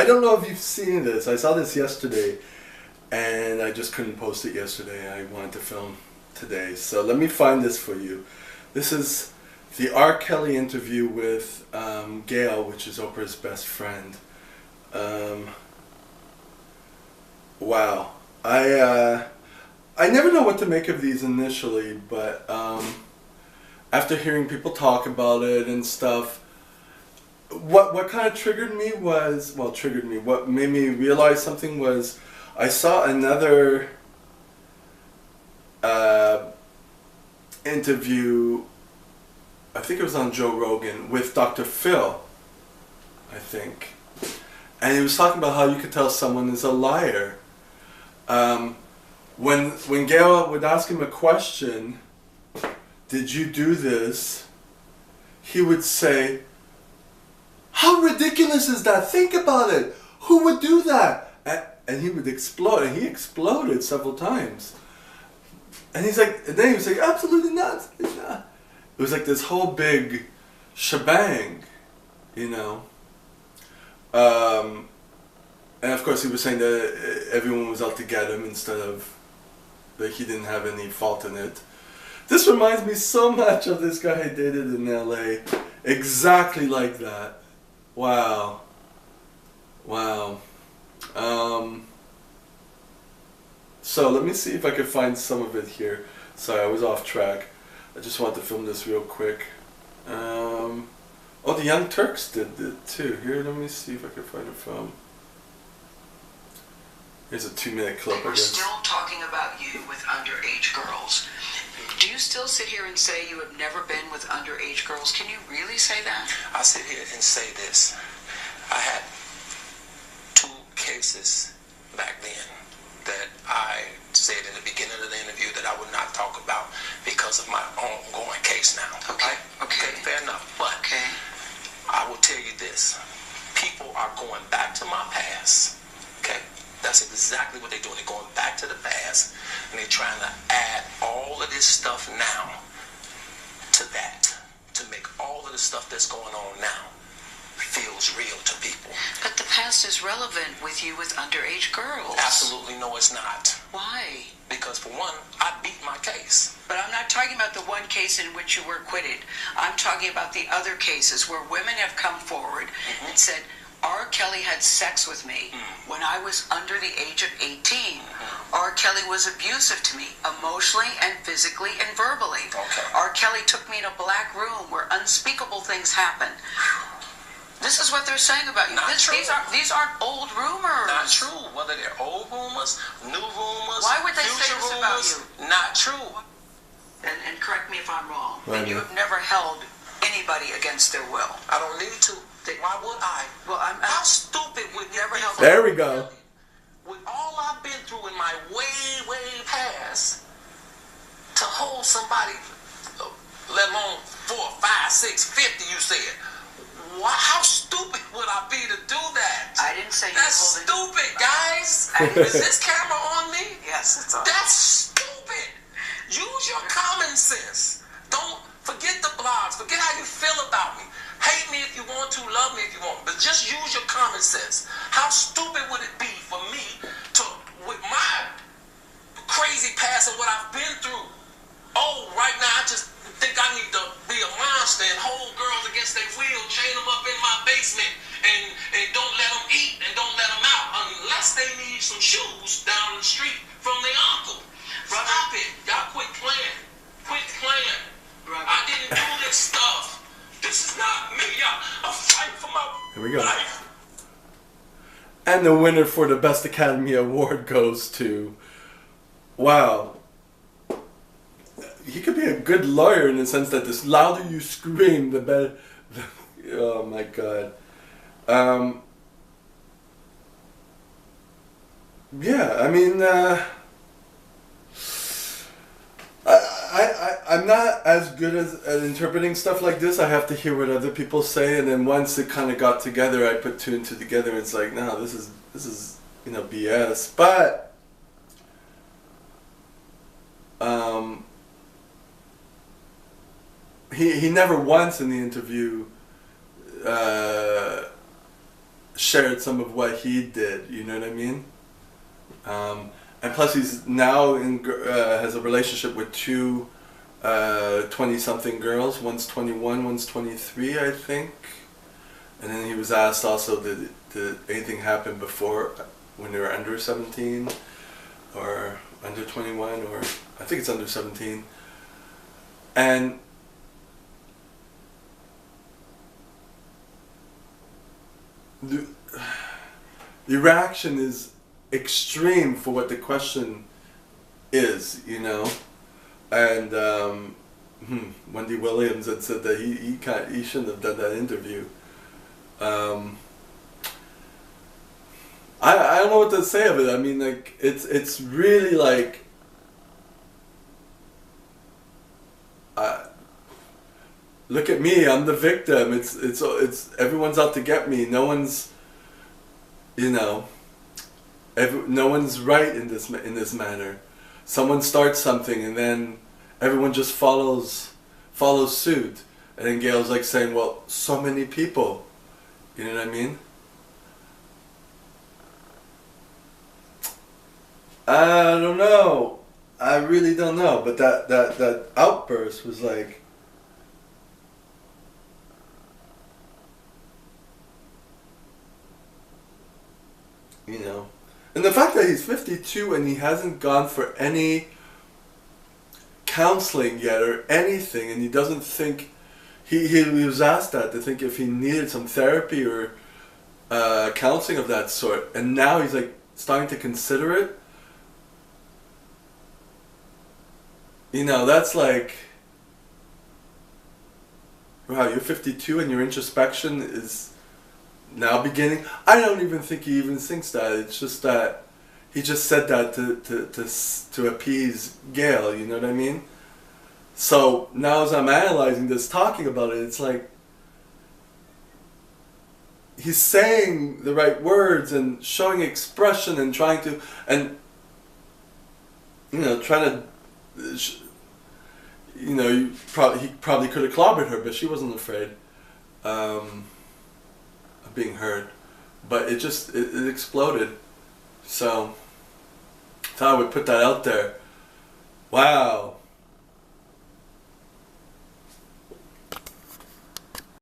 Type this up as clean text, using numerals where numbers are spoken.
I don't know if you've seen this. I saw this yesterday, and I just couldn't post it yesterday. I wanted to film today. So let me find this for you. This is the R. Kelly interview with Gayle, which is Oprah's best friend. Wow. I never know what to make of these initially, but after hearing people talk about it and stuff, what kind of triggered me was, what made me realize something was, I saw another interview, I think it was on Joe Rogan, with Dr. Phil, I think. And he was talking about how you could tell someone is a liar. When Gayle would ask him a question, did you do this? He would say, how ridiculous is that? Think about it. Who would do that? And he would explode, and he exploded several times. And he's like, and then he was like, absolutely not. It was like this whole big shebang, you know. And of course he was saying that everyone was out to get him instead of that he didn't have any fault in it. This reminds me so much of this guy I dated in LA. Exactly like that. Wow. Wow. So let me see if I can find some of it here. Sorry, I was off track. I just wanted to film this real quick. Oh, the Young Turks did it too. Here, let me see if I can find a film. Here's a 2-minute clip, I guess. We're still talking about you with underage girls. Do you still sit here and say you have never been with underage girls? Can you really say that? I sit here and say this. I had 2 cases back then that I said in the beginning of the interview that I would not talk about because of my ongoing case now. Okay. Okay. Fair enough. But I will tell you this. People are going back to my past. Okay? That's exactly what they're doing. They're going back to the past and they're trying to add all of this stuff now to that, to make all of the stuff that's going on now feels real to people. But the past is relevant with you with underage girls. Absolutely no, it's not. Why? Because for one, I beat my case. But I'm not talking about the one case in which you were acquitted. I'm talking about the other cases where women have come forward and said, R. Kelly had sex with me when I was under the age of 18. R. Kelly was abusive to me, emotionally and physically and verbally. Okay. R. Kelly took me in a black room where unspeakable things happened. This is what they're saying about you. These aren't old rumors. Not true. Whether they're old rumors, new rumors, why would they say future this about rumors, you? not true. And correct me if I'm wrong. Right. And you have never held anybody against their will. I don't need to. Why would I? Well, How stupid would you never be? helped. There we go. With all I've been through in my way past, to hold somebody, let alone 4, 5, 6, 50, you said. Why? How stupid would I be to do that? I didn't say you That's holding. stupid, guys. Is this camera on me? Yes, it's on. That's stupid. Use your common sense. Don't forget the blogs. Forget how you feel about me. Hate me if you want to, love me if you want, but just use your common sense. How stupid would it be for me to, with my crazy past and what I've been through, right now I just think I need to be a monster and hold girls against their will, chain them up in my basement, and don't let them eat and don't let them out unless they need some shoes down the street from their uncle. Stop it. Y'all quit playing. Quit playing. I didn't do this stuff. This is not me. I'm fighting for my Here we go. life. And the winner for the Best Academy Award goes to, wow. He could be a good lawyer in the sense that the louder you scream, the better. Oh my God. Yeah, I mean, I'm not as good at interpreting stuff like this. I have to hear what other people say, and then once it kind of got together, I put 2 and 2 together. And it's like, no, this is BS. But he never once in the interview shared some of what he did. You know what I mean? And plus, he's now has a relationship with two 20-something girls. One's 21, one's 23, I think. And then he was asked also, did anything happen before when they were under 17 or under 21, or I think it's under 17. And the reaction is extreme for what the question is, you know. And Wendy Williams had said that he shouldn't have done that interview. I don't know what to say of it. I mean, like, it's really like, look at me, I'm the victim. It's everyone's out to get me. No one's, you know, no one's right in this manner. Someone starts something and then everyone just follows suit. And then Gayle's like saying, well, so many people. You know what I mean? I don't know. I really don't know. But that outburst was like, you know. And the fact that he's 52 and he hasn't gone for any counseling yet or anything, and he doesn't think, he was asked that, to think if he needed some therapy or counseling of that sort, and now he's like starting to consider it. You know, that's like, wow, you're 52 and your introspection is now beginning. I don't even think he even thinks that. It's just that he just said that to appease Gayle, you know what I mean? So now as I'm analyzing this, talking about it, it's like he's saying the right words and showing expression and trying to, and you know, trying to, you know, he probably could have clobbered her, but she wasn't afraid of being heard. But it just it exploded. So I would put that out there. Wow.